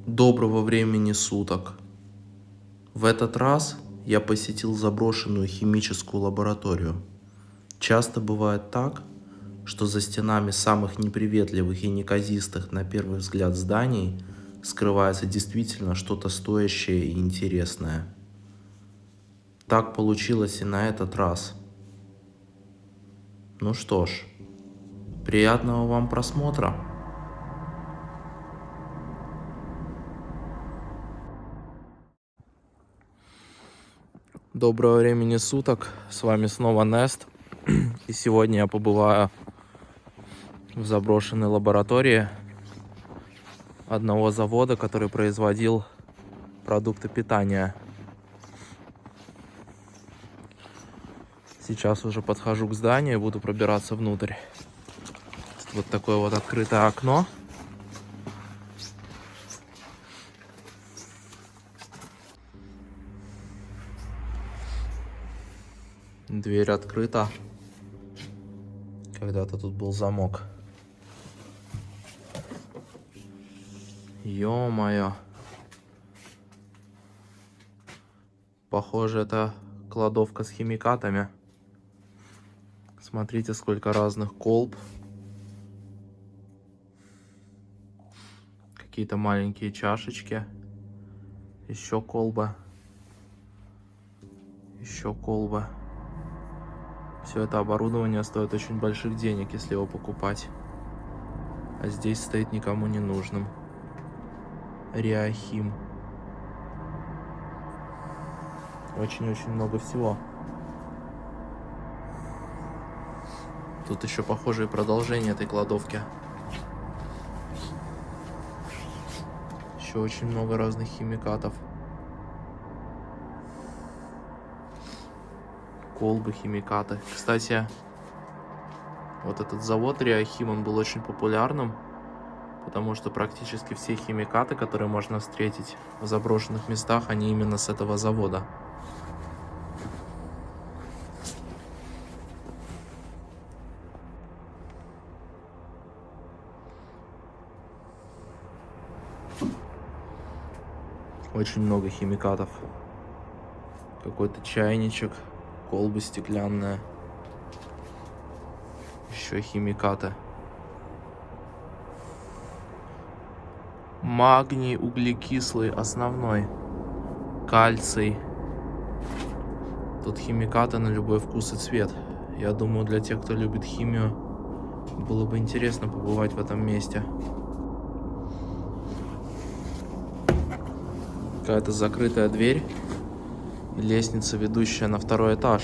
Доброго времени суток! В этот раз я посетил заброшенную химическую лабораторию. Часто бывает так, что за стенами самых неприветливых и неказистых на первый взгляд зданий скрывается действительно что-то стоящее и интересное. Так получилось и на этот раз. Ну что ж, приятного вам просмотра! Доброго времени суток, с вами снова Nest, и сегодня я побываю в заброшенной лаборатории одного завода, который производил продукты питания. Сейчас уже подхожу к зданию и буду пробираться внутрь. Вот такое вот открытое окно. Дверь открыта. Когда-то тут был замок. Ё-моё. Похоже, это кладовка с химикатами. Смотрите, сколько разных колб. Какие-то маленькие чашечки. Еще колба. Еще колба. Все это оборудование стоит очень больших денег, если его покупать. А здесь стоит никому не нужным. Реахим. Очень-очень много всего. Тут еще похожее продолжение этой кладовки. Еще очень много разных химикатов. Колбы, химикаты. Кстати, вот этот завод Реахим, он был очень популярным, потому что практически все химикаты, которые можно встретить в заброшенных местах, они именно с этого завода. Очень много химикатов. Какой-то чайничек, колба стеклянная. Еще химикаты. Магний углекислый основной. Кальций. Тут химикаты на любой вкус и цвет. Я думаю, для тех, кто любит химию, было бы интересно побывать в этом месте. Какая-то закрытая дверь. Лестница, ведущая на второй этаж.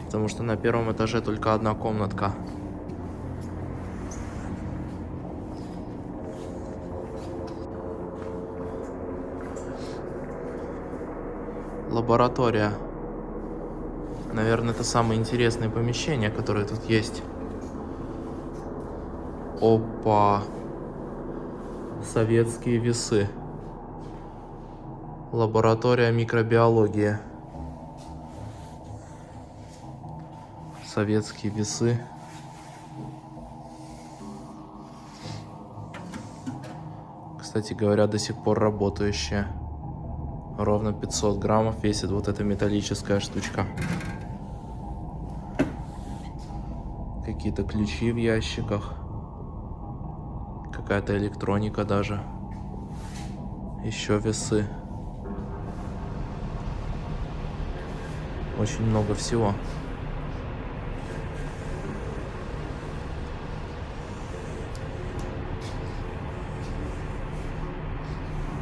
Потому что на первом этаже только одна комнатка. Лаборатория. Наверное, это самое интересное помещение, которое тут есть. Опа. Советские весы. Лаборатория микробиологии. Советские весы. Кстати говоря, до сих пор работающие. Ровно 500 граммов весит вот эта металлическая штучка. Какие-то ключи в ящиках. Какая-то электроника даже. Еще весы. Очень много всего.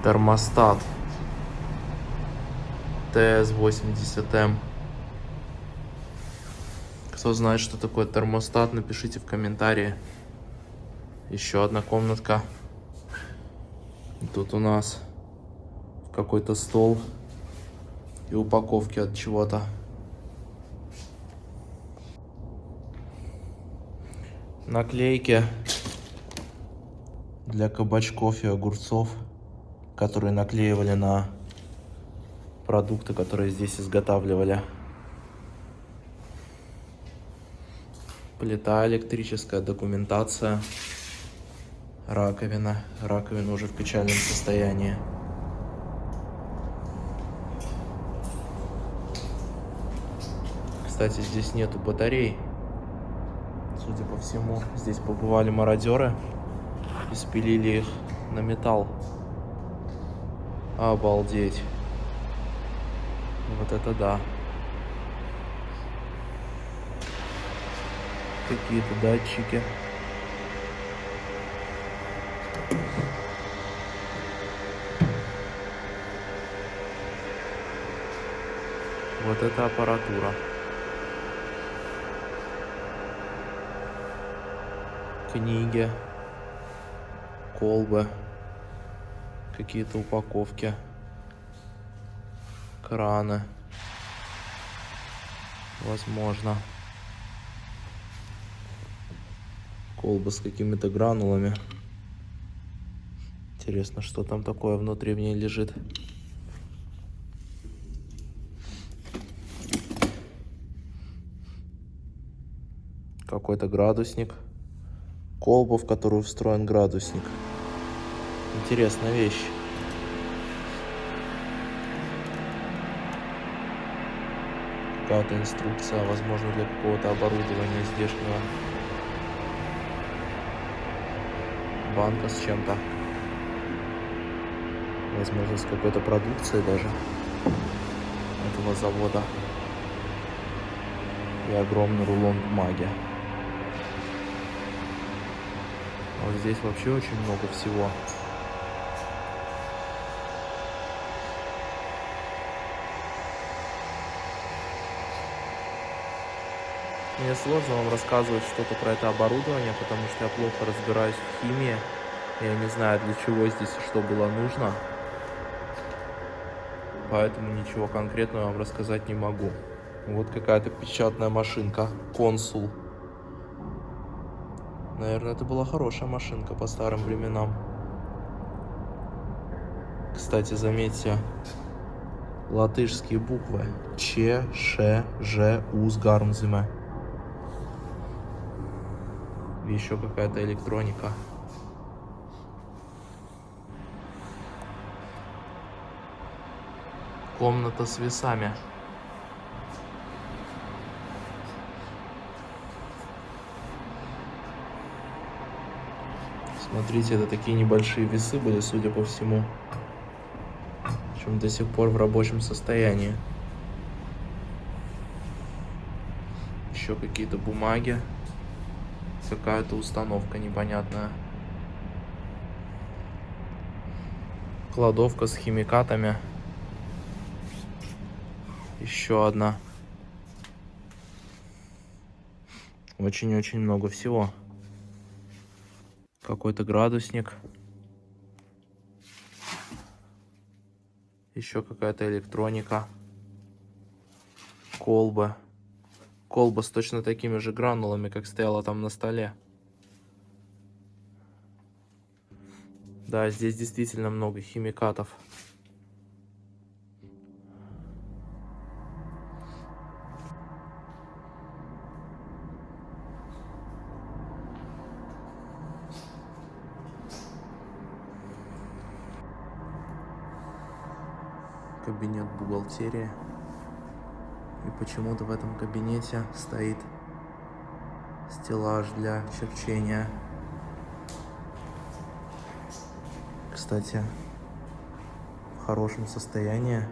Термостат. ТС-80М. Кто знает, что такое термостат, напишите в комментарии. Еще одна комнатка. Тут у нас какой-то стол и упаковки от чего-то. Наклейки для кабачков и огурцов, которые наклеивали на продукты, которые здесь изготавливали. Плита электрическая, документация, Раковина. Раковина уже в печальном состоянии. Кстати, здесь нету батарей. Судя по всему, здесь побывали мародеры и спилили их на металл. Обалдеть. Вот это да. Какие-то датчики. Вот это аппаратура. Книги, колбы, какие-то упаковки, краны, возможно, колба с какими-то гранулами. Интересно, что там такое внутри в ней лежит. Какой-то градусник. Колба, в которую встроен градусник. Интересная вещь. Какая-то инструкция, возможно, для какого-то оборудования здешнего. Банка с чем-то. Возможно, с какой-то продукцией даже этого завода. И огромный рулон бумаги. Вот здесь вообще очень много всего. Мне сложно вам рассказывать что-то про это оборудование, потому что я плохо разбираюсь в химии. Я не знаю, для чего здесь и что было нужно. Поэтому ничего конкретного вам рассказать не могу. Вот какая-то печатная машинка. Консул. Наверное, это была хорошая машинка по старым временам. Кстати, заметьте, латышские буквы. Ч, Ш, Ж, Уз, Гармзиме. Еще какая-то электроника. Комната с весами. Смотрите, это такие небольшие весы были, судя по всему. Причем до сих пор в рабочем состоянии. Еще какие-то бумаги. Какая-то установка непонятная. Кладовка с химикатами. Еще одна. Очень-очень много всего. Какой-то градусник. Еще какая-то электроника. Колба. Колба с точно такими же гранулами, как стояла там на столе. Да, здесь действительно много химикатов. Кабинет бухгалтерии. И почему-то в этом кабинете стоит стеллаж для черчения. Кстати, в хорошем состоянии.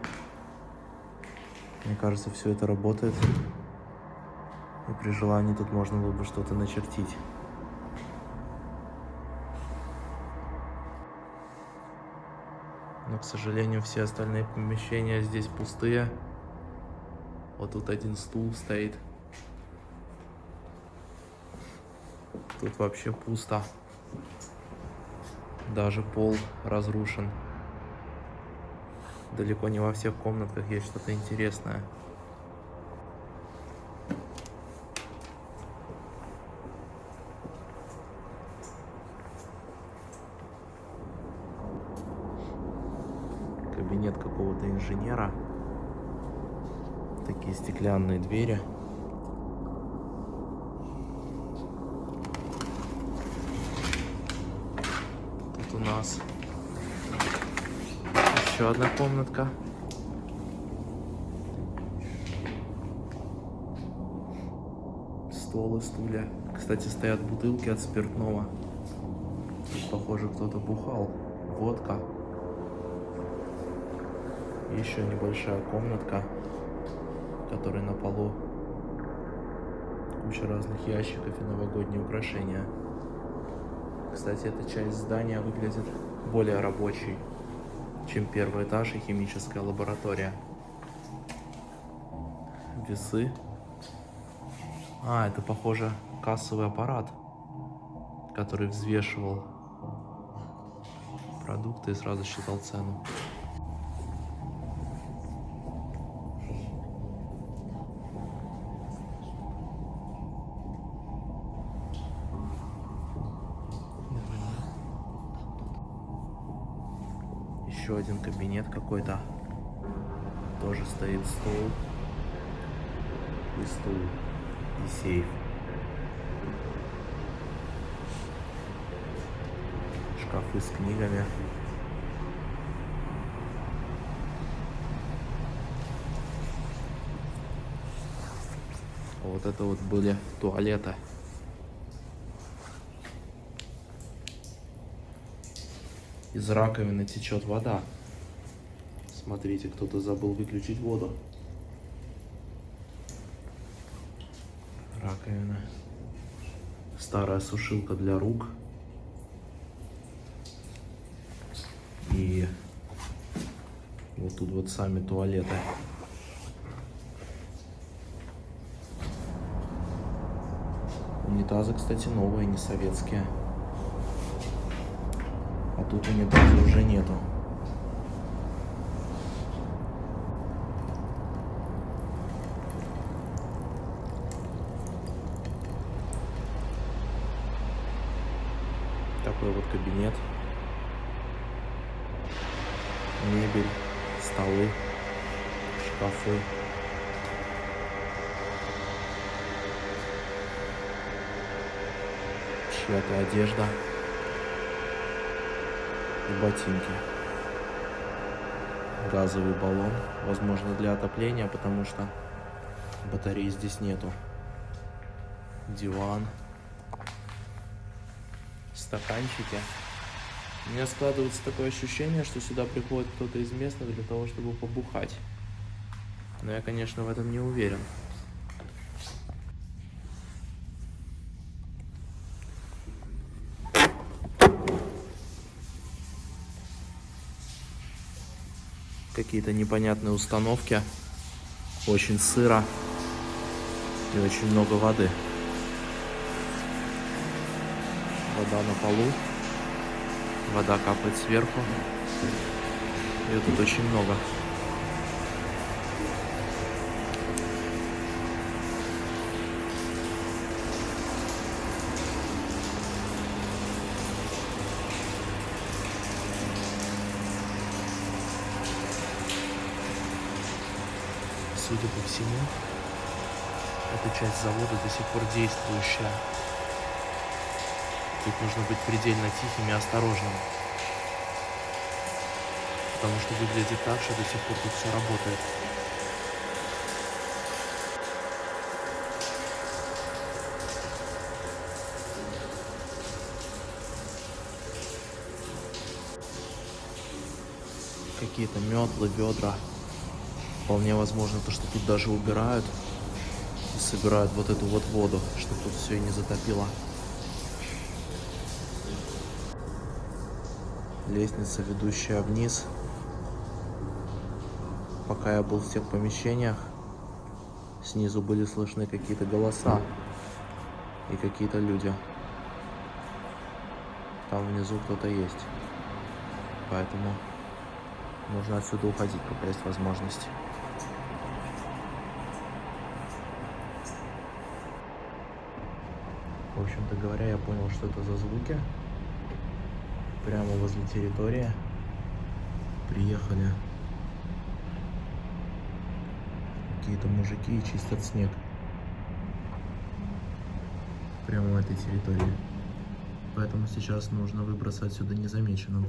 Мне кажется, все это работает. И при желании тут можно было бы что-то начертить. Но, к сожалению, все остальные помещения здесь пустые. Вот тут один стул стоит. Тут вообще пусто. Даже пол разрушен. Далеко не во всех комнатках есть что-то интересное. Кабинет какого-то инженера. Такие стеклянные двери. нас еще одна комнатка. Стол и стулья. Кстати, стоят бутылки от спиртного. Тут, похоже, кто-то бухал. Водка. Еще небольшая комнатка, в которой на полу куча разных ящиков и новогодние украшения. Кстати, эта часть здания выглядит более рабочей, чем первый этаж и химическая лаборатория. Весы. Это, похоже, кассовый аппарат, который взвешивал продукты и сразу считал цену. Еще один кабинет какой-то. Тоже стоит стол. И стул. И сейф. Шкафы с книгами. Вот это вот были туалеты. Из раковины течет вода. Смотрите, кто-то забыл выключить воду. Раковина. Старая сушилка для рук. И вот тут вот сами туалеты. Унитазы, кстати, новые, не советские. А тут унитаза уже нету. Такой вот кабинет. Мебель, столы, шкафы. Чья-то одежда и ботинки. Газовый баллон, возможно, для отопления, потому что батареи здесь нету. Диван. Стаканчики. У меня складывается такое ощущение, что сюда приходит кто-то из местных для того, чтобы побухать. Но я, конечно, в этом не уверен. Какие-то непонятные установки. Очень сыро. И очень много воды. Вода на полу. Вода капает сверху. Ее тут очень много. Судя по всему, эта часть завода до сих пор действующая. Тут нужно быть предельно тихим и осторожным, потому что выглядит так, что до сих пор тут все работает. Какие-то метлы, ведра. Вполне возможно, то, что тут даже убирают и собирают вот эту вот воду, чтобы тут все и не затопило. Лестница, ведущая вниз. Пока я был в тех помещениях, снизу были слышны какие-то голоса и какие-то люди. Там внизу кто-то есть. Поэтому нужно отсюда уходить, пока есть возможность. В общем-то говоря, я понял, что это за звуки. Прямо возле территории приехали какие-то мужики и чистят снег. Прямо в этой территории. поэтому сейчас нужно выбраться отсюда незамеченным.